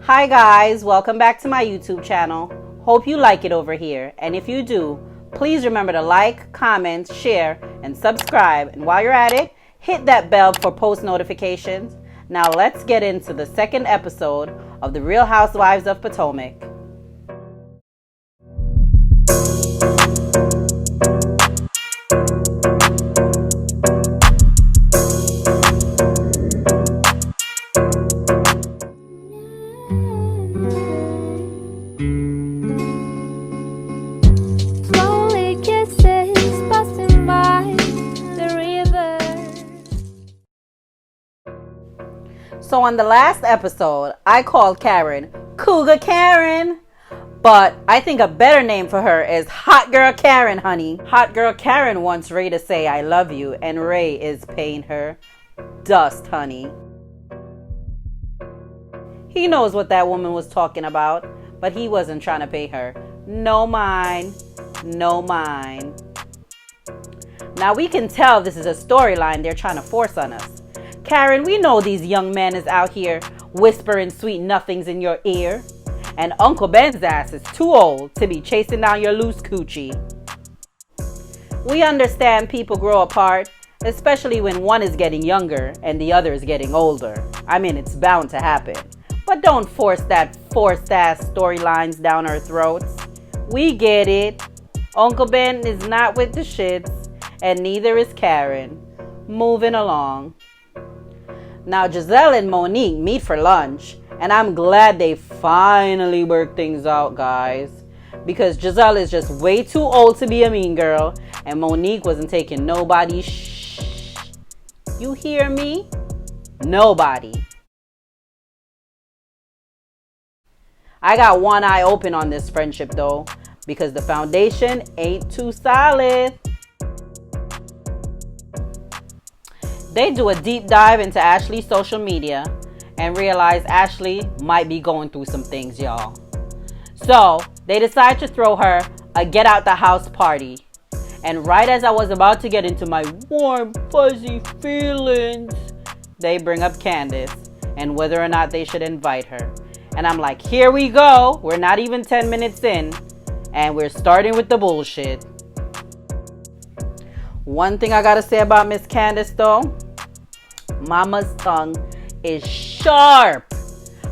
Hi guys, welcome back to my YouTube channel. Hope you like it over here. And if you do, please remember to like, comment, share, and subscribe. And while you're at it, hit that bell for post notifications. Now let's get into the second episode of The Real Housewives of Potomac. So on the last episode, I called Karen Cougar Karen, but I think a better name for her is Hot Girl Karen, honey. Hot Girl Karen wants Ray to say I love you, and Ray is paying her dust, honey. He knows what that woman was talking about, but he wasn't trying to pay her. No mind, no mind. Now we can tell this is a storyline they're trying to force on us. Karen, we know these young men is out here whispering sweet nothings in your ear. And Uncle Ben's ass is too old to be chasing down your loose coochie. We understand people grow apart, especially when one is getting younger and the other is getting older. I mean, it's bound to happen. But don't force that forced ass storylines down our throats. We get it. Uncle Ben is not with the shits, and neither is Karen. Moving along. Now Giselle and Monique meet for lunch, and I'm glad they finally worked things out, guys, because Giselle is just way too old to be a mean girl, and Monique wasn't taking nobody's shh. You hear me? Nobody. I got one eye open on this friendship though, because the foundation ain't too solid. They do a deep dive into Ashley's social media and realize Ashley might be going through some things, y'all. So they decide to throw her a get out the house party. And right as I was about to get into my warm, fuzzy feelings, they bring up Candace and whether or not they should invite her. And I'm like, here we go. We're not even 10 minutes in, and we're starting with the bullshit. One thing I gotta say about Miss Candace though, Mama's tongue is sharp.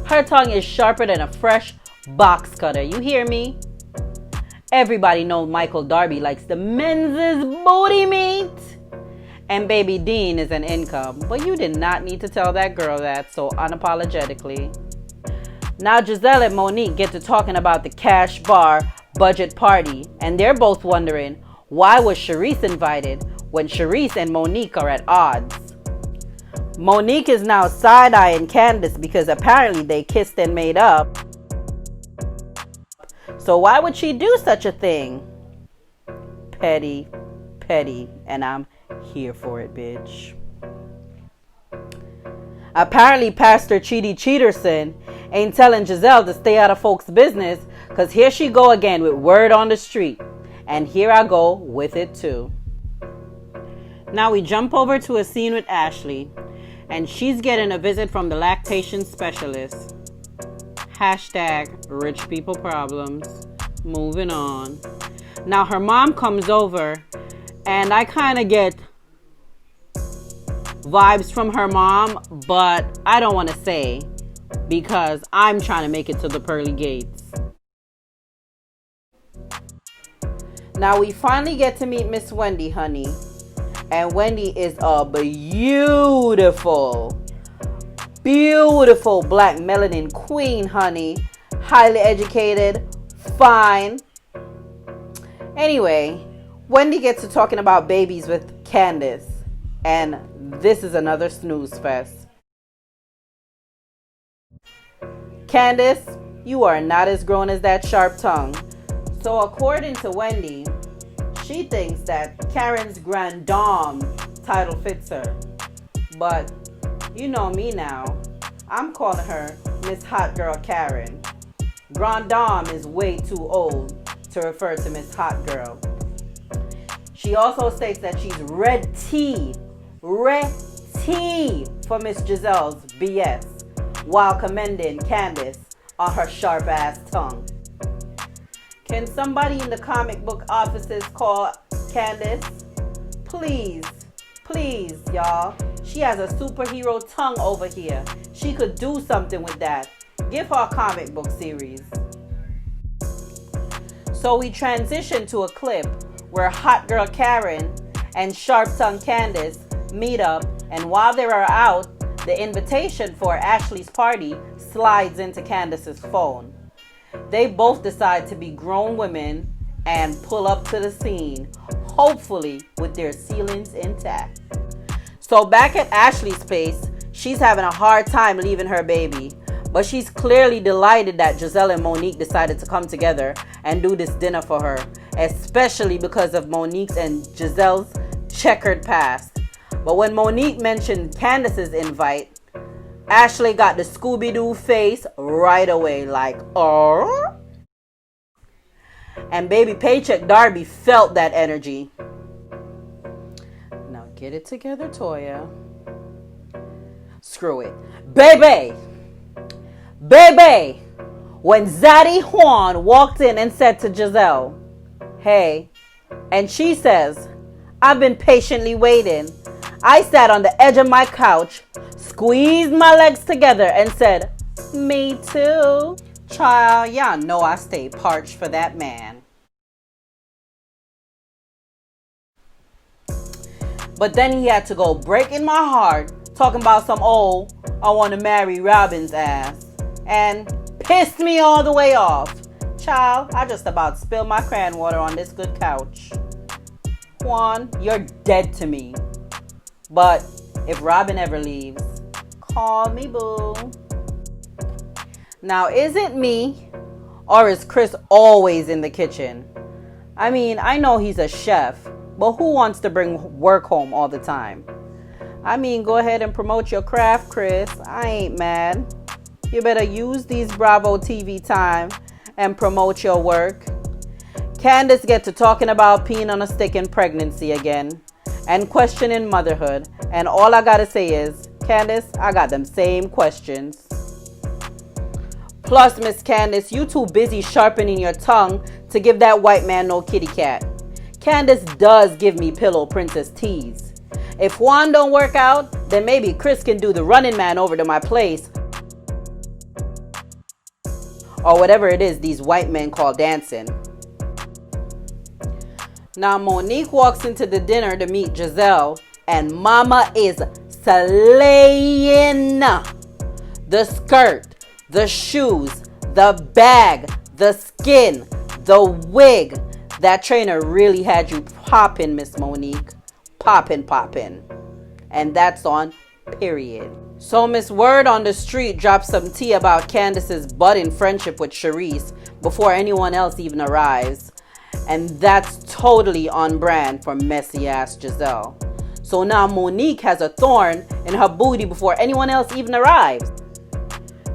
Her tongue is sharper than a fresh box cutter. You hear me? Everybody knows Michael Darby likes the men's booty meat. And Baby Dean is an income. But you did not need to tell that girl that so unapologetically. Now Giselle and Monique get to talking about the cash bar budget party. And they're both wondering, why was Charisse invited when Charisse and Monique are at odds? Monique is now side-eyeing Candace because apparently they kissed and made up. So why would she do such a thing? Petty, petty, and I'm here for it, bitch. Apparently Pastor Cheaty Cheaterson ain't telling Giselle to stay out of folks' business, because here she go again with word on the street. And here I go with it too. Now we jump over to a scene with Ashley, and she's getting a visit from the lactation specialist. Hashtag rich people problems. Moving on. Now her mom comes over, and I kind of get vibes from her mom, but I don't want to say because I'm trying to make it to the pearly gates. Now we finally get to meet Miss Wendy, honey. And Wendy is a beautiful black melanin queen, honey. Highly educated, fine. Anyway, Wendy gets to talking about babies with Candace. And this is another snooze fest. Candace, you are not as grown as that sharp tongue. So according to Wendy, she thinks that Karen's grand dame title fits her. But you know me now. I'm calling her Miss Hot Girl Karen. Grand dame is way too old to refer to Miss Hot Girl. She also states that she's ready for Miss Giselle's BS while commending Candace on her sharp ass tongue. Can somebody in the comic book offices call Candace? Please, please, y'all. She has a superhero tongue over here. She could do something with that. Give her a comic book series. So we transition to a clip where hot girl Karen and sharp tongue Candace meet up, and while they are out, the invitation for Ashley's party slides into Candace's phone. They both decide to be grown women and pull up to the scene, hopefully with their ceilings intact. So back at Ashley's place, she's having a hard time leaving her baby, but she's clearly delighted that Giselle and Monique decided to come together and do this dinner for her, especially because of Monique's and Giselle's checkered past. But when Monique mentioned Candace's invite, Ashley got the Scooby-Doo face right away, like, oh. And baby Paycheck Darby felt that energy. Now get it together, Toya. Screw it. Baby! Baby! When Zaddy Juan walked in and said to Giselle, hey, and she says, I've been patiently waiting. I sat on the edge of my couch, squeezed my legs together and said, me too. Child, y'all know I stay parched for that man. But then he had to go breaking my heart, talking about some old, I want to marry Robin's ass. And pissed me all the way off. Child, I just about spilled my crayon water on this good couch. Juan, you're dead to me. But if Robin ever leaves, call me boo. Now, is it me or is Chris always in the kitchen? I mean, I know he's a chef, but who wants to bring work home all the time? I mean, go ahead and promote your craft, Chris. I ain't mad. You better use these Bravo TV time and promote your work. Candace get to talking about peeing on a stick in pregnancy again and questioning motherhood. And all I gotta say is, Candace, I got them same questions. Plus, Miss Candace, you too busy sharpening your tongue to give that white man no kitty cat. Candace does give me pillow princess tease. If Juan don't work out, then maybe Chris can do the running man over to my place. Or whatever it is these white men call dancing. Now Monique walks into the dinner to meet Giselle, and Mama is slaying. The skirt, the shoes, the bag, the skin, the wig. That trainer really had you popping, Miss Monique. Popping. And that's on period. So Miss Word on the street dropped some tea about Candace's budding friendship with Charisse before anyone else even arrives. And that's totally on brand for messy ass Giselle. So now Monique has a thorn in her booty before anyone else even arrives.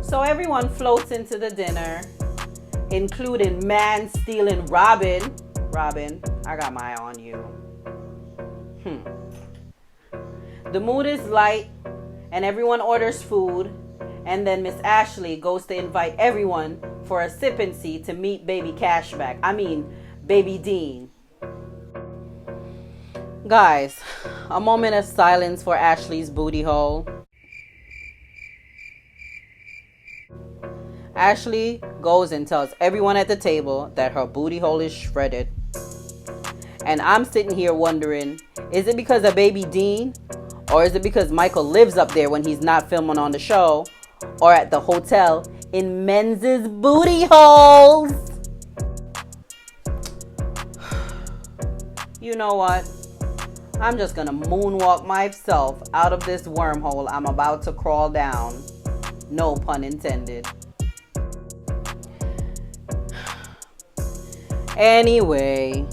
So everyone floats into the dinner, including man-stealing Robin. Robin, I got my eye on you. The mood is light and everyone orders food, and then Miss Ashley goes to invite everyone for a sip and see to meet baby Cashback. I mean, baby Dean. Guys, a moment of silence for Ashley's booty hole. Ashley goes and tells everyone at the table that her booty hole is shredded. And I'm sitting here wondering, is it because of baby Dean? Or is it because Michael lives up there when he's not filming on the show or at the hotel in men's booty holes? You know what? I'm just gonna moonwalk myself out of this wormhole I'm about to crawl down. No pun intended. Anyway,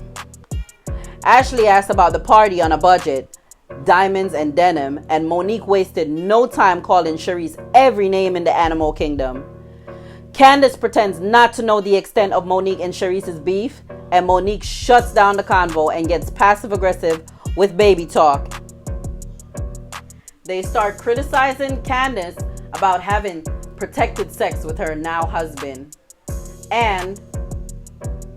Ashley asked about the party on a budget, diamonds and denim, and Monique wasted no time calling Charisse every name in the animal kingdom. Candace pretends not to know the extent of Monique and Charisse's beef, and Monique shuts down the convo and gets passive-aggressive with baby talk. They start criticizing Candace about having protected sex with her now husband. And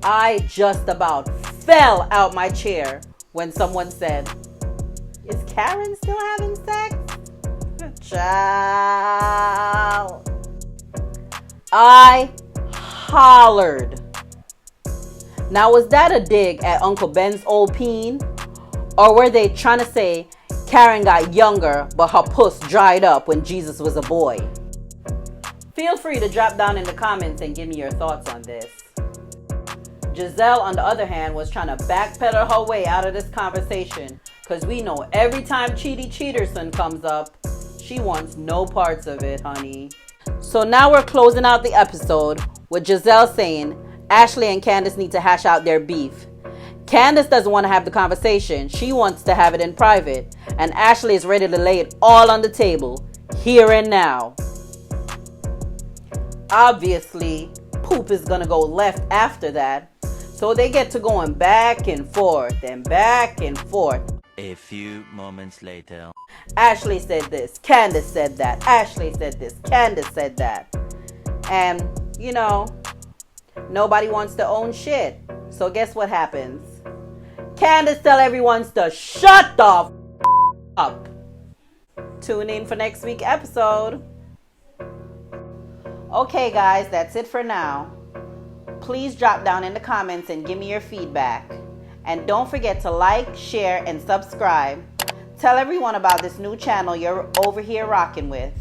I just about fell out my chair when someone said, "Is Karen still having sex?" Child. I hollered. Now, was that a dig at Uncle Ben's old peen? Or were they trying to say Karen got younger, but her puss dried up when Jesus was a boy? Feel free to drop down in the comments and give me your thoughts on this. Giselle, on the other hand, was trying to backpedal her way out of this conversation, because we know every time Cheaty Cheaterson comes up, she wants no parts of it, honey. So now we're closing out the episode with Giselle saying Ashley and Candace need to hash out their beef. Candace doesn't want to have the conversation. She wants to have it in private. And Ashley is ready to lay it all on the table, here and now. Obviously, poop is going to go left after that. So they get to going back and forth and back and forth. A few moments later. Ashley said this, Candace said that. Ashley said this, Candace said that. And, you know, nobody wants to own shit. So guess what happens? Candace tell everyone to shut the up. Tune in for next week's episode. Okay, guys, that's it for now. Please drop down in the comments and give me your feedback. And don't forget to like, share, and subscribe. Tell everyone about this new channel you're over here rocking with.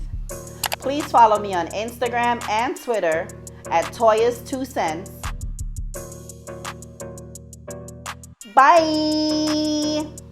Please follow me on Instagram and Twitter at Toya's2cents. Bye!